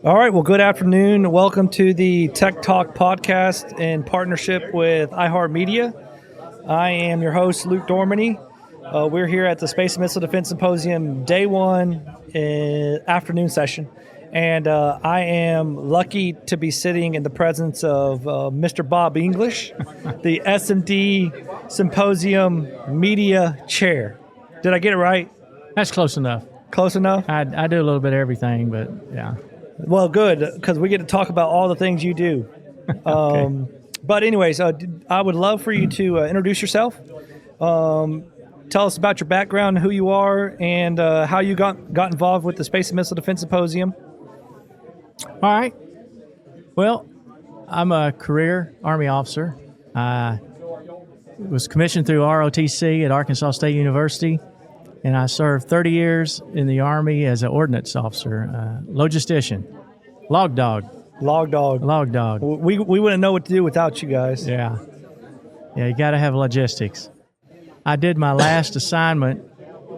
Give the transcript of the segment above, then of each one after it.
All right. Well, good afternoon. Welcome to the Tec-Talk Podcast in partnership with iHeartMedia. I am your host, Luke Dormany. We're here at the Space and Missile Defense Symposium, day one, afternoon session. And I am lucky to be sitting in the presence of Mr. Bob English, the SMD Symposium Media Chair. Did I get it right? That's close enough. Close enough? I do a little bit of everything, but yeah. Well, good, because we get to talk about all the things you do. Okay. But anyways, I would love for you to introduce yourself. Tell us about your background, who you are, and how you got involved with the Space and Missile Defense Symposium. All right. Well, I'm a career Army officer. I was commissioned through ROTC at Arkansas State University, and I served 30 years in the Army as an ordnance officer, logistician, log dog. Log dog. Log dog. We wouldn't know what to do without you guys. Yeah. Yeah, you got to have logistics. I did my last assignment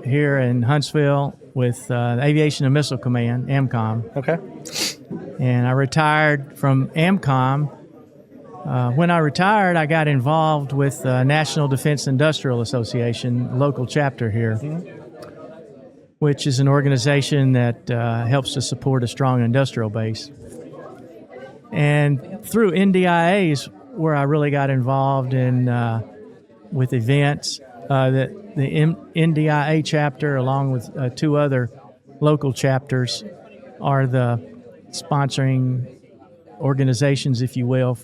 here in Huntsville with Aviation and Missile Command, AMCOM. Okay. And I retired from AMCOM. When I retired, I got involved with National Defense Industrial Association, local chapter here, which is an organization that helps to support a strong industrial base. And through NDIA is where I really got involved in with events. The NDIA chapter, along with two other local chapters, are the sponsoring organizations, if you will,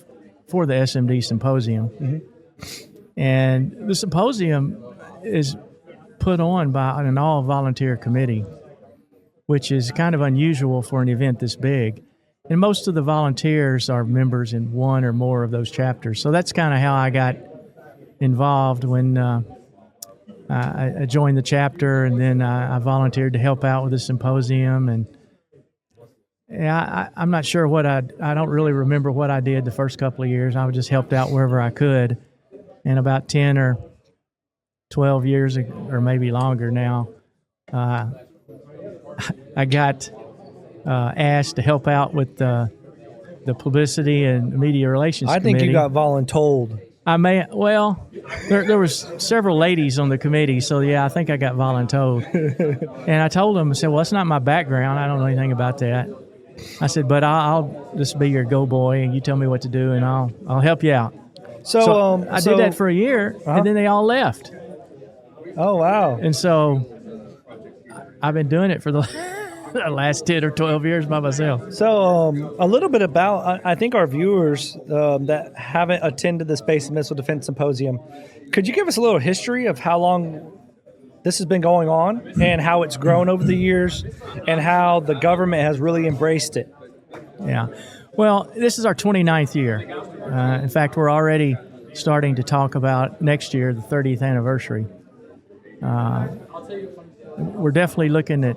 for the SMD Symposium. Mm-hmm. And the symposium is put on by an all-volunteer committee, which is kind of unusual for an event this big. And most of the volunteers are members in one or more of those chapters. So that's kind of how I got involved when I joined the chapter, and then I volunteered to help out with the symposium. And yeah, I'm not sure I don't really remember what I did the first couple of years. I just helped out wherever I could. And about 10 or 12 years, or maybe longer now, I got asked to help out with the publicity and media relations committee. I think you got voluntold. There was several ladies on the committee, so yeah, I think I got voluntold. And I told them, I said, well, that's not my background. I don't know anything about that. I said, but I'll just be your go boy, and you tell me what to do, and I'll help you out. So I did that for a year, and then they all left. Oh, wow. And so I've been doing it for the last 10 or 12 years by myself. So a little bit about, I think our viewers that haven't attended the Space and Missile Defense Symposium, could you give us a little history of how long this has been going on and how it's grown over the years and how the government has really embraced it? Yeah. Well, this is our 29th year. In fact, we're already starting to talk about next year, the 30th anniversary. We're definitely looking at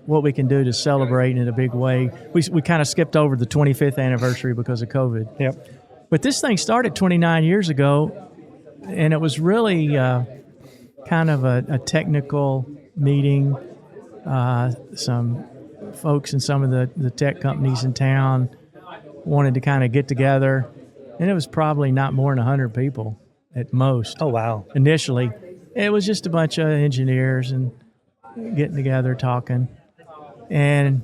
what we can do to celebrate in a big way. We kind of skipped over the 25th anniversary because of COVID. Yep. But this thing started 29 years ago, and it was really kind of a technical meeting. Some folks in some of the tech companies in town wanted to kind of get together, and it was probably not more than 100 people at most. Oh, wow. Initially. It was just a bunch of engineers and getting together, talking. And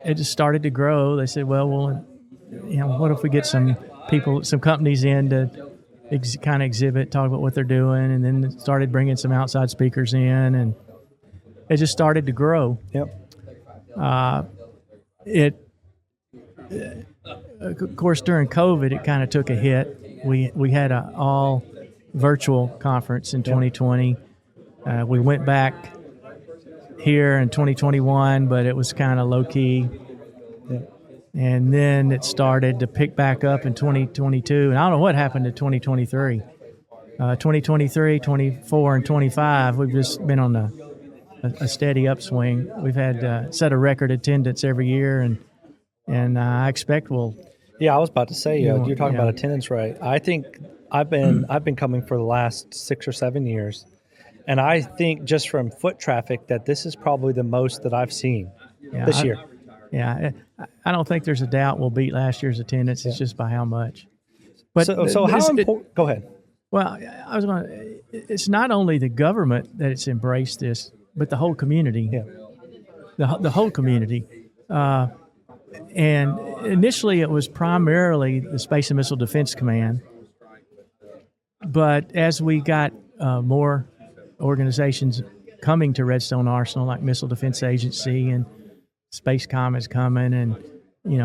it just started to grow. They said, well, what if we get some people, some companies in to kind of exhibit, talk about what they're doing, and then it started bringing some outside speakers in, and it just started to grow. Yep. Of course, during COVID, it kind of took a hit. We had an all virtual conference in 2020. We went back here in 2021, but it was kind of low key. Yeah. And then it started to pick back up in 2022. And I don't know what happened in 2023. 2023, 24, and 25, we've just been on a steady upswing. We've had set a record attendance every year, and I expect we'll. Yeah, I was about to say, you're talking about attendance, right? I think I've been coming for the last 6 or 7 years. And I think just from foot traffic that this is probably the most that I've seen. this year. Yeah, I don't think there's a doubt we'll beat last year's attendance. It's just by how much. But So how important? Go ahead. Well, I was going to. It's not only the government that it's embraced this, but the whole community. Yeah. The whole community. And initially, it was primarily the Space and Missile Defense Command. But as we got more organizations coming to Redstone Arsenal, like Missile Defense Agency and Spacecom is coming, and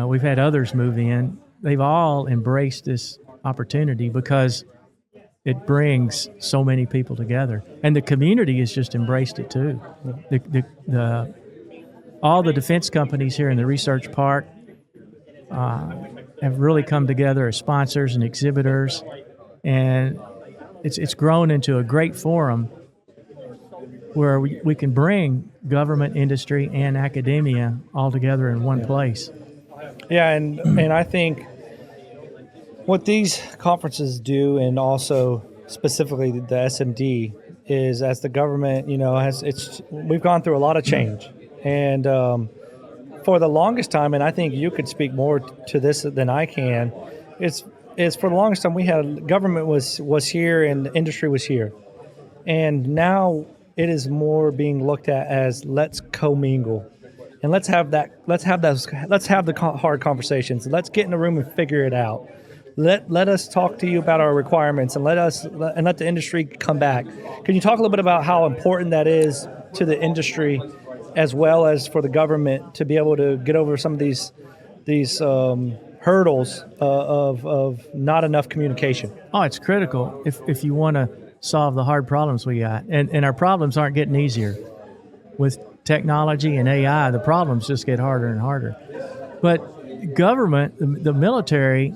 we've had others move in. They've all embraced this opportunity because it brings so many people together, and the community has just embraced it too. All the defense companies here in the research park have really come together as sponsors and exhibitors, and it's grown into a great forum where we can bring government, industry, and academia all together in one place. Yeah, and I think what these conferences do, and also specifically the SMD, is as the government, we've gone through a lot of change, and for the longest time, and I think you could speak more to this than I can, is for the longest time we had government was here and the industry was here, and now it is more being looked at as let's commingle, and let's have the hard conversations. Let's get in the room and figure it out. Let us talk to you about our requirements, and let the industry come back. Can you talk a little bit about how important that is to the industry, as well as for the government, to be able to get over some of these hurdles of not enough communication? Oh, it's critical if you want to solve the hard problems we got, and our problems aren't getting easier with technology and AI. The problems just get harder and harder. But government, the military,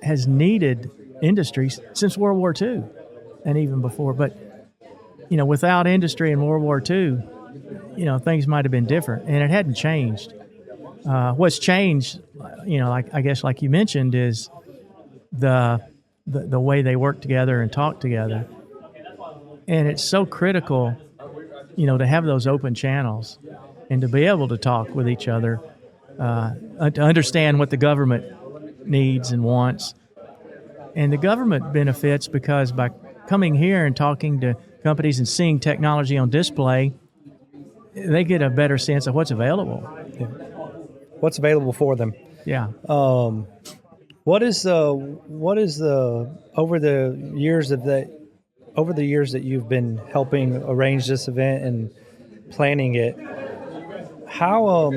has needed industries since World War II and even before. But, without industry in World War II, things might have been different, and it hadn't changed. What's changed, like you mentioned, is the way they work together and talk together. And it's so critical, to have those open channels and to be able to talk with each other, to understand what the government needs and wants. And the government benefits because by coming here and talking to companies and seeing technology on display, they get a better sense of what's available. Yeah. What's available for them. Yeah. What is the over the years that you've been helping arrange this event and planning it, how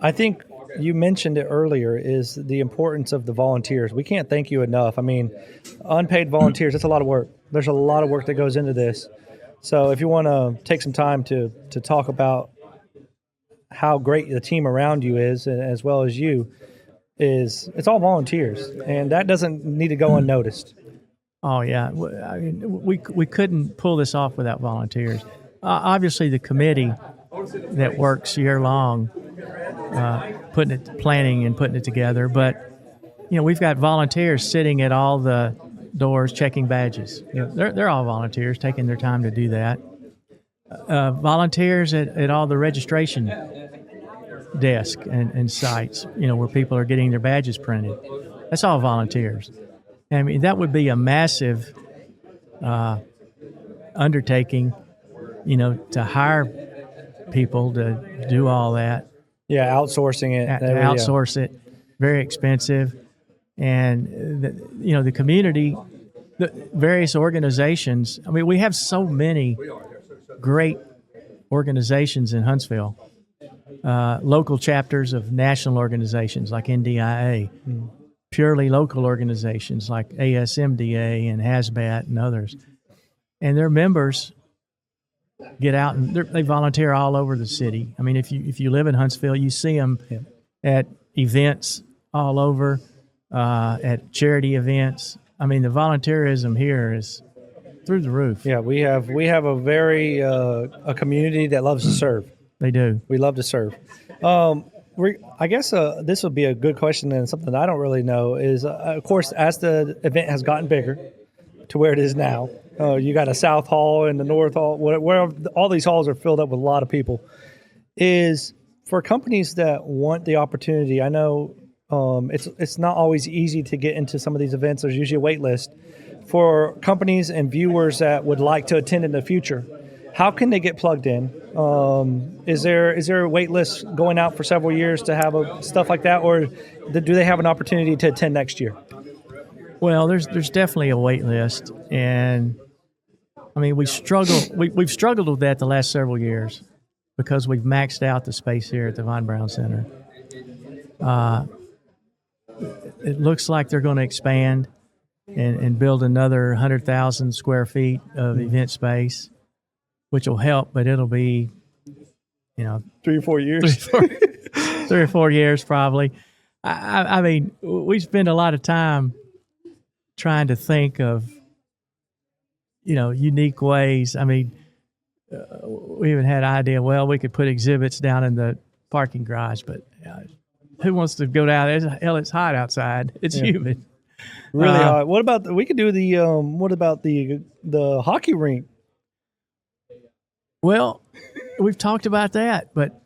I think you mentioned it earlier, is the importance of the volunteers. We can't thank you enough. I mean, unpaid volunteers, that's a lot of work. There's a lot of work that goes into this. So if you want to take some time to talk about how great the team around you is, as well as you, it's all volunteers, and that doesn't need to go unnoticed. Oh, yeah. I mean, we couldn't pull this off without volunteers. Obviously, the committee that works year long, planning and putting it together. But, we've got volunteers sitting at all the doors checking badges. They're all volunteers taking their time to do that. Volunteers at all the registration desk and sites, where people are getting their badges printed. That's all volunteers. I mean, that would be a massive undertaking, to hire people to do all that. Yeah, outsourcing it. To outsource it, very expensive. And, the community, the various organizations. I mean, we have so many great organizations in Huntsville, local chapters of national organizations like NDIA, purely local organizations like ASMDA and HASBAT and others. And their members get out and they volunteer all over the city. I mean, if you live in Huntsville, you see them at events all over, at charity events. I mean, the volunteerism here is through the roof. Yeah, we have a very a community that loves to serve. They do. We love to serve. I guess this would be a good question, and something that I don't really know is, of course, as the event has gotten bigger to where it is now, you got a South Hall and the North Hall, where all these halls are filled up with a lot of people. Is for companies that want the opportunity, I know it's not always easy to get into some of these events. There's usually a wait list. For companies and viewers that would like to attend in the future, how can they get plugged in? Is there a wait list going out for several years to have stuff like that, or do they have an opportunity to attend next year? Well, there's definitely a wait list, and I mean we've struggled with that the last several years because we've maxed out the space here at the Von Braun Center. It looks like they're going to expand and build another 100,000 square feet of event space, which will help, but it'll be, 3 or 4 years. 3 or 4 years probably. I mean, we spend a lot of time trying to think of, unique ways. I mean, we even had an idea, well, we could put exhibits down in the parking garage, but who wants to go down? Hell, it's hot outside. It's humid. Really hot. What about we could do the hockey rink? Well, we've talked about that, but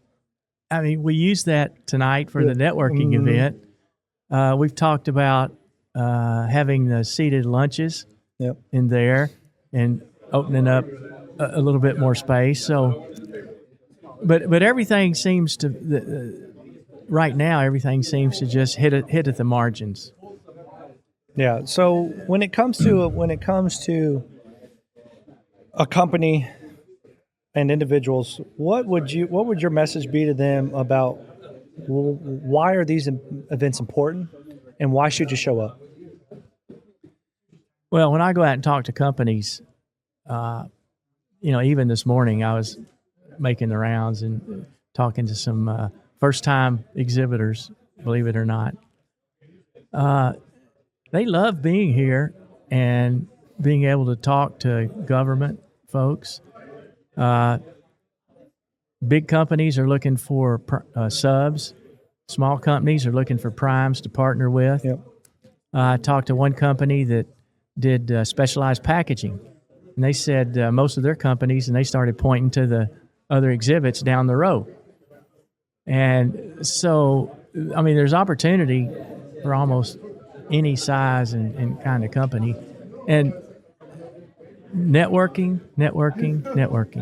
I mean, we used that tonight for the networking event. We've talked about having the seated lunches in there and opening up a little bit more space. So, but everything seems to right now. Everything seems to just hit at the margins. Yeah. So when it comes to a company and individuals, what would your message be to them about why are these events important and why should you show up? Well, when I go out and talk to companies, even this morning I was making the rounds and talking to some first-time exhibitors, believe it or not. They love being here and being able to talk to government folks. Big companies are looking for subs. Small companies are looking for primes to partner with. Yep. I talked to one company that did specialized packaging, and they said most of their companies, and they started pointing to the other exhibits down the road. And so, I mean, there's opportunity for almost any size and kind of company. And networking.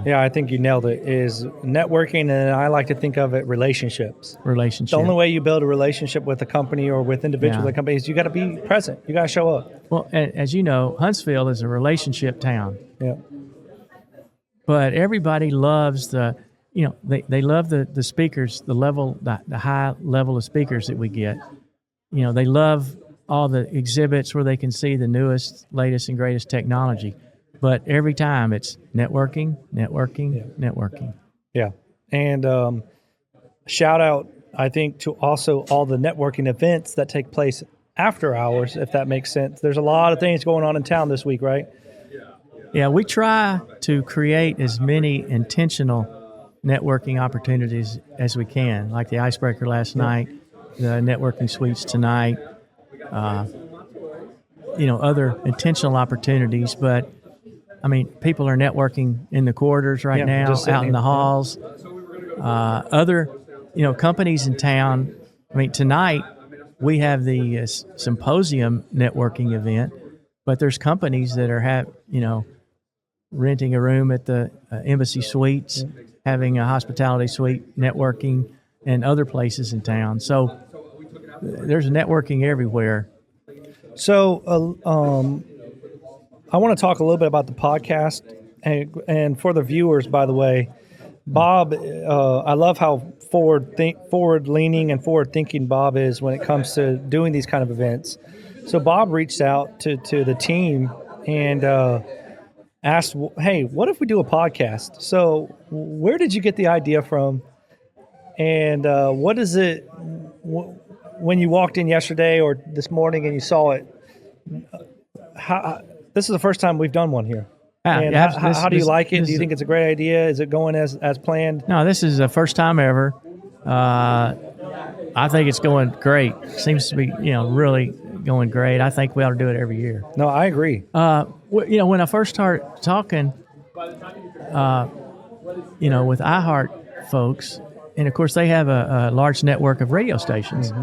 Yeah, I think you nailed it. Is networking, and I like to think of it relationships. The only way you build a relationship with a company or with individuals at a company is you got to be present. You got to show up. Well, as you know, Huntsville is a relationship town. Yeah. But everybody loves they love the speakers, the high level of speakers that we get. They love all the exhibits where they can see the newest, latest, and greatest technology. But every time it's networking. Yeah. And shout out, I think, to also all the networking events that take place after hours, if that makes sense. There's a lot of things going on in town this week, right? Yeah, we try to create as many intentional networking opportunities as we can, like the icebreaker last night, the networking suites tonight, other intentional opportunities. But I mean, people are networking in the corridors right now, out in the halls. Other, companies in town. I mean, tonight we have the Symposium networking event, but there's companies that are renting a room at the Embassy Suites, having a hospitality suite, networking, and other places in town. So there's networking everywhere. So I want to talk a little bit about the podcast, and for the viewers, by the way, Bob, I love how forward-leaning and forward-thinking Bob is when it comes to doing these kind of events. So Bob reached out to the team and asked, hey, what if we do a podcast? So where did you get the idea from? And what is it, when you walked in yesterday or this morning and you saw it, this is the first time we've done one here. How do you like it? Do you think it's a great idea? Is it going as planned? No, this is the first time ever. I think it's going great. Seems to be, really going great. I think we ought to do it every year. No, I agree. When I first started talking, with iHeart folks, And of course, they have a large network of radio stations.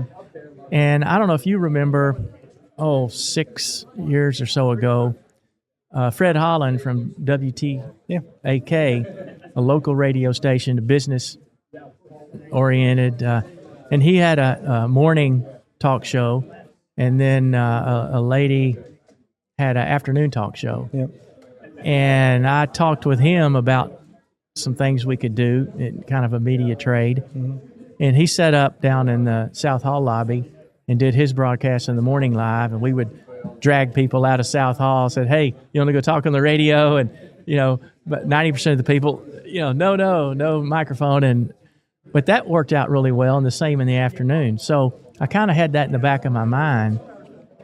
And I don't know if you remember, 6 years or so ago, Fred Holland from WTAK, a local radio station, business oriented, and he had a morning talk show, and then a lady had an afternoon talk show. Yep. And I talked with him about some things we could do in kind of a media trade. And he set up down in the South Hall lobby and did his broadcast in the morning live, and we would drag people out of South Hall, said, hey, you want to go talk on the radio? And, but 90% of the people, no microphone. But that worked out really well, and the same in the afternoon. So I kind of had that in the back of my mind.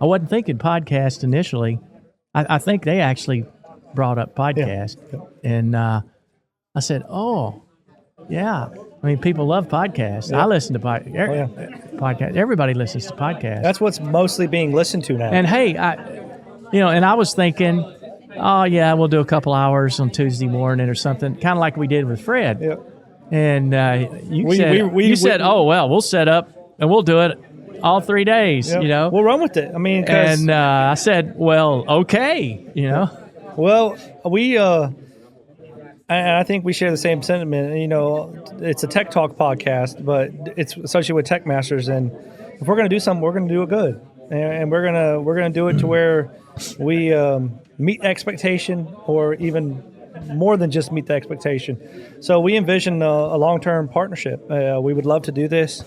I wasn't thinking podcast initially. I think they actually brought up podcast. Yeah. And I said, yeah. I mean, people love podcasts. Yeah. I listen to podcasts. Everybody listens to podcasts. That's what's mostly being listened to now. And hey, I was thinking, we'll do a couple hours on Tuesday morning or something, kind of like we did with Fred. Yeah. And you said, we'll set up and we'll do it all 3 days. Yep. We'll run with it. I mean, and I said, well, okay. Well, we and I think we share the same sentiment. It's a Tech Talk podcast, but it's associated with Tech Masters, and if we're going to do something, we're going to do it good, and we're gonna do it to where we meet expectation, or even more than just meet the expectation. So we envision a long-term partnership. We would love to do this.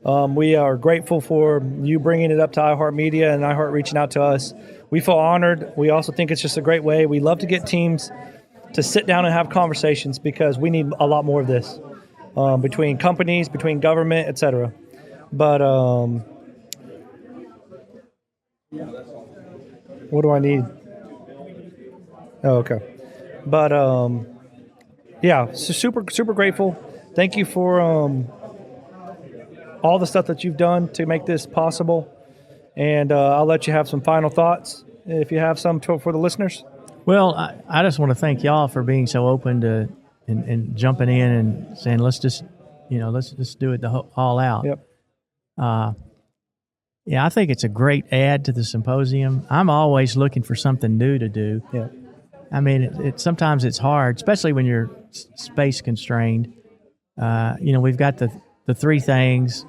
We are grateful for you bringing it up to iHeartMedia and iHeart reaching out to us. We feel honored. We also think it's just a great way. We love to get teams to sit down and have conversations, because we need a lot more of this between companies, between government, etc. But what do I need? Oh, okay. But so super grateful. Thank you for all the stuff that you've done to make this possible. And I'll let you have some final thoughts if you have some for the listeners. Well, I just want to thank y'all for being so open to and jumping in and saying, let's just do it all out. Yep. I think it's a great add to the symposium. I'm always looking for something new to do. Yeah. I mean, sometimes it's hard, especially when you're space constrained. We've got the three things,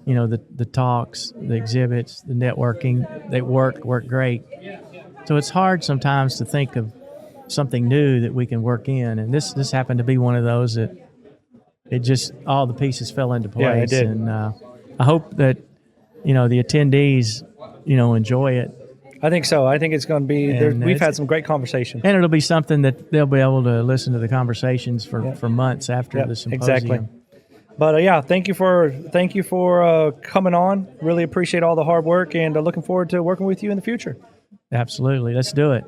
the talks, the exhibits, the networking. They work great. So it's hard sometimes to think of something new that we can work in. And this happened to be one of those that it just, all the pieces fell into place. Yeah, it did. And I hope that, the attendees, enjoy it. I think so. I think it's going to be, we've had some great conversations. And it'll be something that they'll be able to listen to the conversations for months after the symposium. Exactly. But thank you for coming on. Really appreciate all the hard work, and looking forward to working with you in the future. Absolutely. Let's do it.